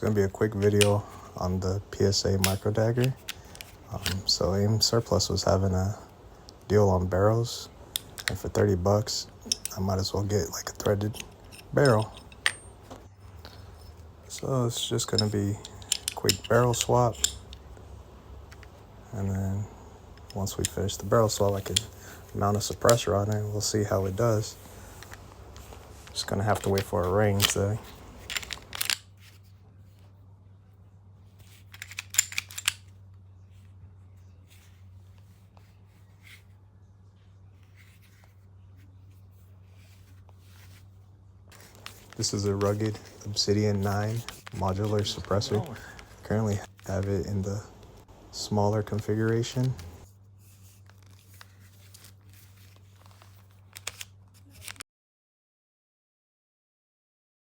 going to be a quick video on the PSA micro dagger. So AIM Surplus was having a deal on barrels, and for 30 bucks I might as well get like a threaded barrel. So it's just going to be a quick barrel swap, and then once we finish the barrel swap I can mount a suppressor on it and we'll see how it does. Just going to have to wait for a rain today. This is a rugged Obsidian 9 modular suppressor. Currently have it in the smaller configuration.